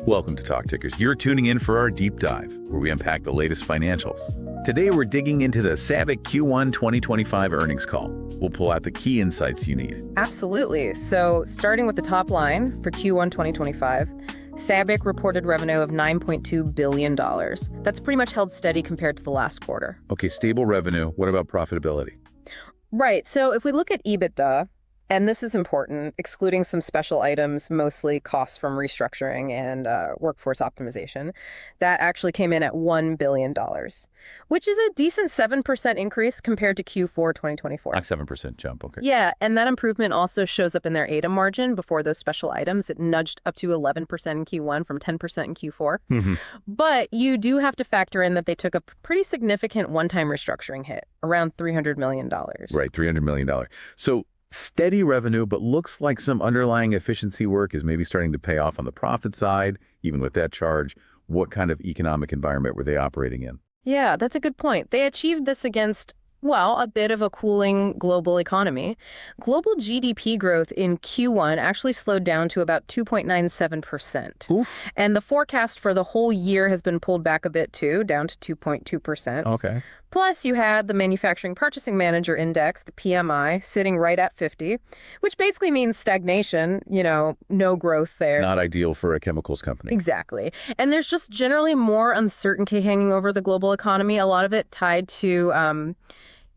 Welcome to Talk Tickers. You're tuning in for our deep dive, where we unpack the latest financials. Today, we're digging into the SABIC Q1 2025 earnings call. We'll pull out the key insights you need. Absolutely. So starting with the top line for Q1 2025, SABIC reported revenue of $9.2 billion. That's pretty much held steady compared to the last quarter. Okay, stable revenue. What about profitability? Right. So if we look at EBITDA, and this is important, excluding some special items, mostly costs from restructuring and workforce optimization, that actually came in at $1 billion, which is a decent 7% increase compared to Q4 2024. Like 7% jump, okay. Yeah, and that improvement also shows up in their EBITDA margin before those special items. It nudged up to 11% in Q1 from 10% in Q4. But you do have to factor in that they took a pretty significant one-time restructuring hit, around $300 million. Right, $300 million. So steady revenue, but looks like some underlying efficiency work is maybe starting to pay off on the profit side, even with that charge. What kind of economic environment were they operating in? Yeah, that's a good point. They achieved this against, well, a bit of a cooling global economy. Global GDP growth in Q1 actually slowed down to about 2.97%. Oof. And the forecast for the whole year has been pulled back a bit too, down to 2.2%. Okay. Plus, you had the Manufacturing Purchasing Manager Index, the PMI, sitting right at 50, which basically means stagnation, no growth there. Not ideal for a chemicals company. Exactly. And there's just generally more uncertainty hanging over the global economy, a lot of it tied to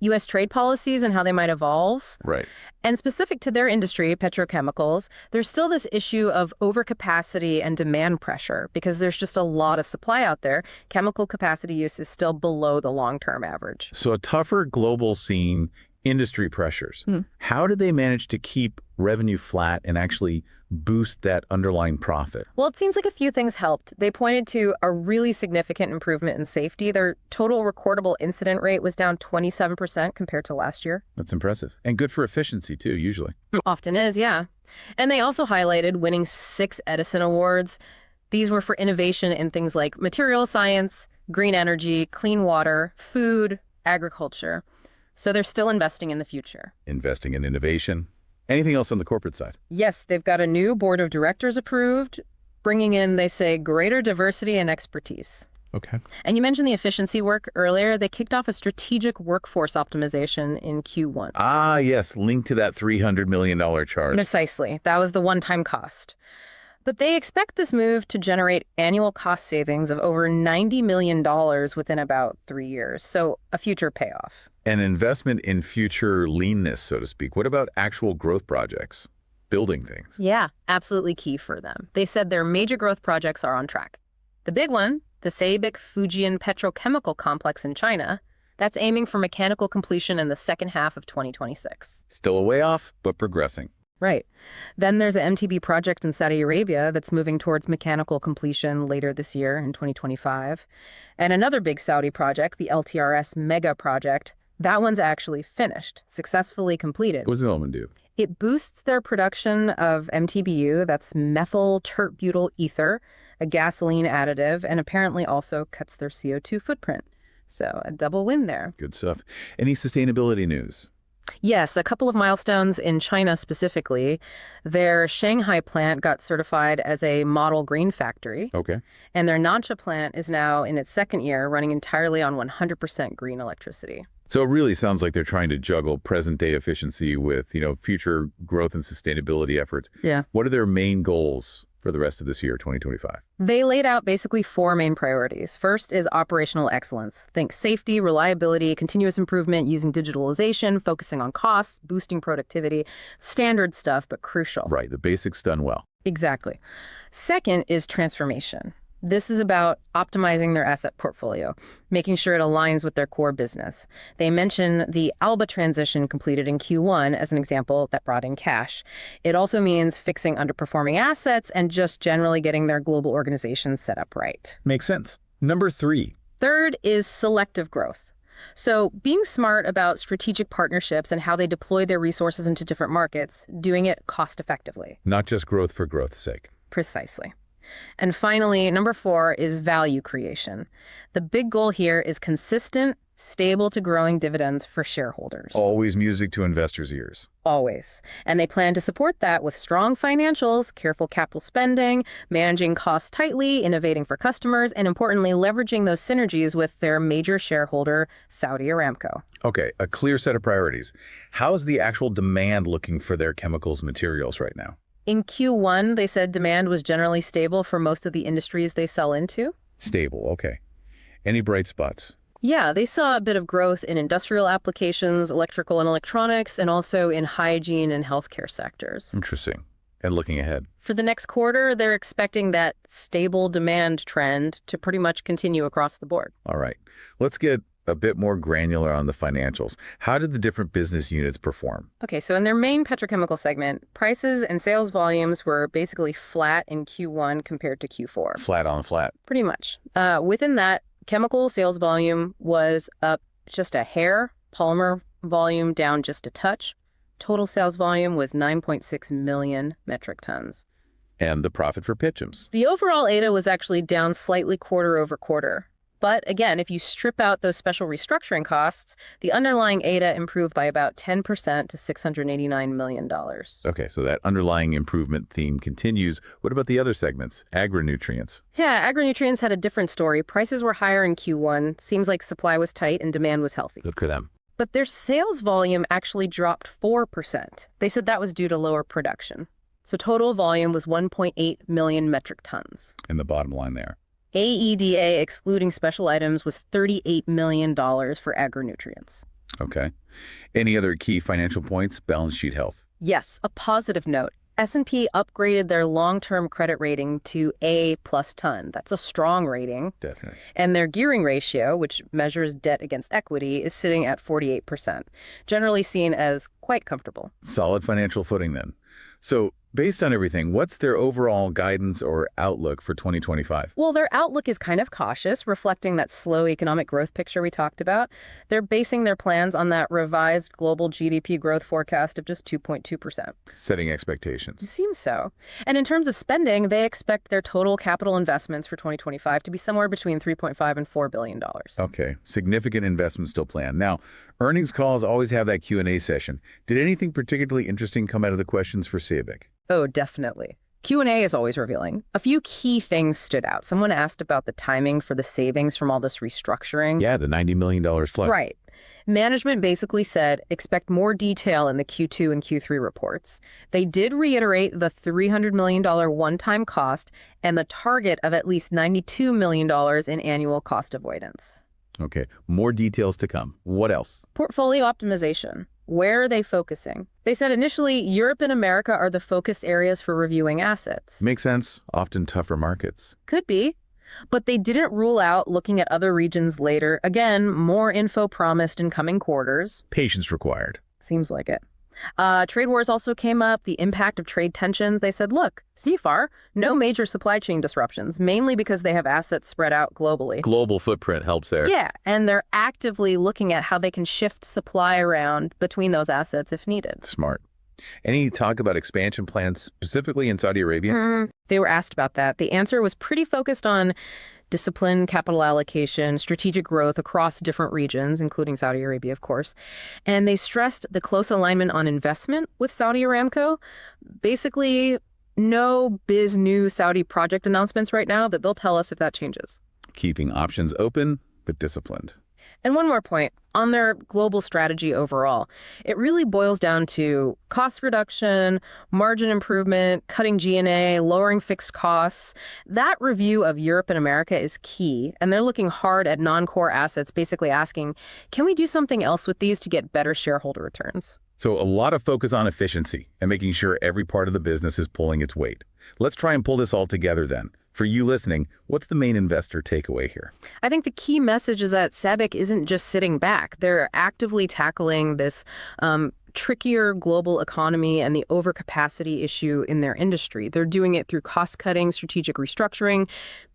U.S. trade policies and how they might evolve. Right. And specific to their industry, petrochemicals, there's still this issue of overcapacity and demand pressure because there's just a lot of supply out there. Chemical capacity use is still below the long-term average. So a tougher global scene, industry pressures. How did they manage to keep revenue flat and actually boost that underlying profit? Well, it seems like a few things helped. They pointed to a really significant improvement in safety. Their total recordable incident rate was down 27% compared to last year. That's impressive. And good for efficiency, too, usually. Often is, yeah. And they also highlighted winning 6 Edison Awards. These were for innovation in things like material science, green energy, clean water, food, agriculture. So they're still investing in the future. Investing in innovation. Anything else on the corporate side? Yes, they've got a new board of directors approved, bringing in, they say, greater diversity and expertise. Okay. And you mentioned the efficiency work earlier. They kicked off a strategic workforce optimization in Q1. Ah, yes, linked to that $300 million charge. Precisely. That was the one-time cost. But they expect this move to generate annual cost savings of over $90 million within about 3 years. So a future payoff. An investment in future leanness, so to speak. What about actual growth projects? Building things? Yeah, absolutely key for them. They said their major growth projects are on track. The big one, the Sayback Fugin Petrochemical Complex in China, that's aiming for mechanical completion in the second half of 2026. Still a way off, but progressing. Right. Then there's an MTBE project in Saudi Arabia that's moving towards mechanical completion later this year in 2025. And another big Saudi project, the LTRS Mega project, that one's actually finished, successfully completed. What does that one do? It boosts their production of MTBE, that's methyl tert-butyl ether, a gasoline additive, and apparently also cuts their CO2 footprint. So a double win there. Good stuff. Any sustainability news? Yes, a couple of milestones in China specifically. Their Shanghai plant got certified as a model green factory. Okay. And their Nansha plant is now in its second year running entirely on 100% green electricity. So it really sounds like they're trying to juggle present-day efficiency with, future growth and sustainability efforts. Yeah. What are their main goals for the rest of this year, 2025? They laid out basically 4 main priorities. First is operational excellence. Think safety, reliability, continuous improvement using digitalization, focusing on costs, boosting productivity. Standard stuff, but crucial. Right, the basics done well. Exactly. Second is transformation. This is about optimizing their asset portfolio, making sure it aligns with their core business. They mention the Alba transition completed in Q1 as an example that brought in cash. It also means fixing underperforming assets and just generally getting their global organization set up right. Makes sense. Number 3. Third is selective growth. So being smart about strategic partnerships and how they deploy their resources into different markets, doing it cost effectively. Not just growth for growth's sake. Precisely. And finally, number 4 is value creation. The big goal here is consistent, stable to growing dividends for shareholders. Always music to investors' ears. Always. And they plan to support that with strong financials, careful capital spending, managing costs tightly, innovating for customers, and importantly, leveraging those synergies with their major shareholder, Saudi Aramco. Okay, a clear set of priorities. How's the actual demand looking for their chemicals materials right now? In Q1, they said demand was generally stable for most of the industries they sell into. Stable, okay. Any bright spots? Yeah, they saw a bit of growth in industrial applications, electrical and electronics, and also in hygiene and healthcare sectors. Interesting. And looking ahead? For the next quarter, they're expecting that stable demand trend to pretty much continue across the board. All right. Let's get a bit more granular on the financials. How did the different business units perform? Okay, so in their main petrochemical segment, prices and sales volumes were basically flat in Q1 compared to Q4. Flat on flat. Pretty much. Within that, chemical sales volume was up just a hair, polymer volume down just a touch. Total sales volume was 9.6 million metric tons. And the profit for Pitchums? The overall EBITDA was actually down slightly quarter over quarter. But again, if you strip out those special restructuring costs, the underlying EBITDA improved by about 10% to $689 million. Okay, so that underlying improvement theme continues. What about the other segments? Agri-nutrients? Yeah, agri-nutrients had a different story. Prices were higher in Q1. Seems like supply was tight and demand was healthy. Good for them. But their sales volume actually dropped 4%. They said that was due to lower production. So total volume was 1.8 million metric tons. And the bottom line there? AEDA, excluding special items, was $38 million for agri-nutrients. Okay. Any other key financial points? Balance sheet health? Yes, a positive note. S&P upgraded their long-term credit rating to A+ ton. That's a strong rating. Definitely. And their gearing ratio, which measures debt against equity, is sitting at 48%, generally seen as quite comfortable. Solid financial footing then. So based on everything, what's their overall guidance or outlook for 2025? Well, their outlook is kind of cautious, reflecting that slow economic growth picture we talked about. They're basing their plans on that revised global GDP growth forecast of just 2.2%. Setting expectations. It seems so. And in terms of spending, they expect their total capital investments for 2025 to be somewhere between $3.5 and $4 billion. Okay, significant investment still planned. Now, earnings calls always have that Q&A session. Did anything particularly interesting come out of the questions for SABIC? Oh, definitely. Q&A is always revealing. A few key things stood out. Someone asked about the timing for the savings from all this restructuring. Yeah, the $90 million flood. Right. Management basically said, expect more detail in the Q2 and Q3 reports. They did reiterate the $300 million one-time cost and the target of at least $92 million in annual cost avoidance. Okay, more details to come. What else? Portfolio optimization. Where are they focusing? They said initially, Europe and America are the focused areas for reviewing assets. Makes sense. Often tougher markets. Could be. But they didn't rule out looking at other regions later. Again, more info promised in coming quarters. Patience required. Seems like it. Trade wars also came up, the impact of trade tensions. They said, look, CFAR, no major supply chain disruptions, mainly because they have assets spread out globally. Global footprint helps there. Yeah, and they're actively looking at how they can shift supply around between those assets if needed. Smart. Any talk about expansion plans specifically in Saudi Arabia? They were asked about that. The answer was pretty focused on discipline, capital allocation, strategic growth across different regions, including Saudi Arabia, of course. And they stressed the close alignment on investment with Saudi Aramco. Basically, no new Saudi project announcements right now, that they'll tell us if that changes. Keeping options open, but disciplined. And one more point, on their global strategy overall, it really boils down to cost reduction, margin improvement, cutting G&A, lowering fixed costs. That review of Europe and America is key, and they're looking hard at non-core assets, basically asking, can we do something else with these to get better shareholder returns? So a lot of focus on efficiency and making sure every part of the business is pulling its weight. Let's try and pull this all together then. For you listening, what's the main investor takeaway here? I think the key message is that SABIC isn't just sitting back. They're actively tackling this trickier global economy and the overcapacity issue in their industry. They're doing it through cost-cutting, strategic restructuring,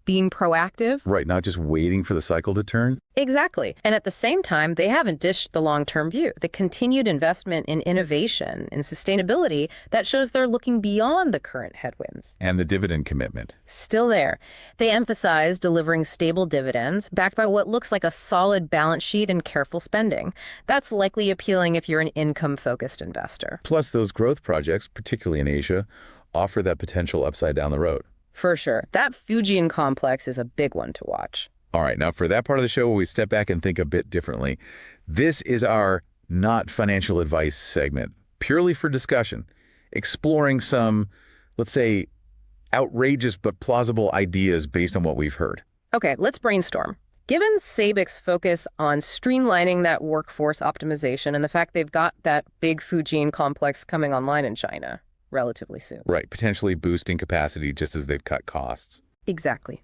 being proactive. Right, not just waiting for the cycle to turn. Exactly. And at the same time, they haven't dished the long-term view. The continued investment in innovation and sustainability that shows they're looking beyond the current headwinds. And the dividend commitment. Still there. They emphasize delivering stable dividends backed by what looks like a solid balance sheet and careful spending. That's likely appealing if you're an income-focused investor. Plus, those growth projects, particularly in Asia, offer that potential upside down the road. For sure. That Fugin complex is a big one to watch. All right, now for that part of the show where we step back and think a bit differently, this is our not financial advice segment, purely for discussion, exploring some, let's say, outrageous but plausible ideas based on what we've heard. Okay, let's brainstorm. Given SABIC's focus on streamlining that workforce optimization and the fact they've got that big Fugin complex coming online in China relatively soon. Right, potentially boosting capacity just as they've cut costs. Exactly.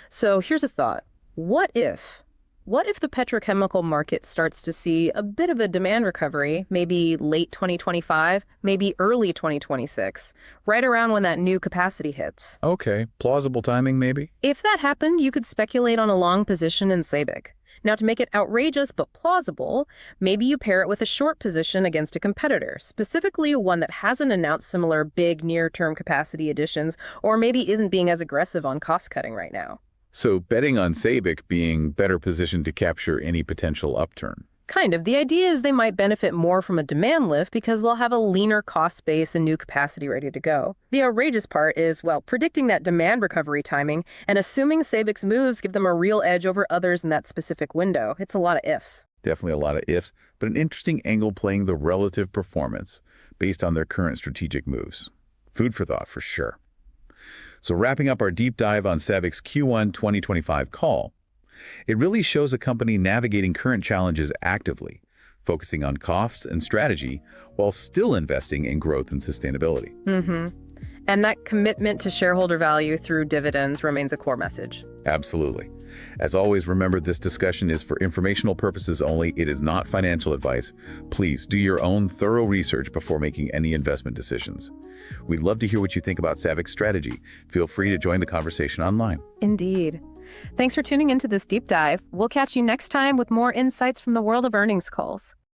So here's a thought. What if the petrochemical market starts to see a bit of a demand recovery, maybe late 2025, maybe early 2026, right around when that new capacity hits? Okay, plausible timing maybe? If that happened, you could speculate on a long position in SABIC. Now, to make it outrageous but plausible, maybe you pair it with a short position against a competitor, specifically one that hasn't announced similar big near-term capacity additions or maybe isn't being as aggressive on cost-cutting right now. So betting on SABIC being better positioned to capture any potential upturn. Kind of. The idea is they might benefit more from a demand lift because they'll have a leaner cost base and new capacity ready to go. The outrageous part is, well, predicting that demand recovery timing and assuming SABIC's moves give them a real edge over others in that specific window. It's a lot of ifs. Definitely a lot of ifs, but an interesting angle playing the relative performance based on their current strategic moves. Food for thought, for sure. So wrapping up our deep dive on SABIC's Q1 2025 call, it really shows a company navigating current challenges actively, focusing on costs and strategy while still investing in growth and sustainability. And that commitment to shareholder value through dividends remains a core message. Absolutely. As always, remember this discussion is for informational purposes only. It is not financial advice. Please do your own thorough research before making any investment decisions. We'd love to hear what you think about SABIC's strategy. Feel free to join the conversation online. Indeed. Thanks for tuning into this deep dive. We'll catch you next time with more insights from the world of earnings calls.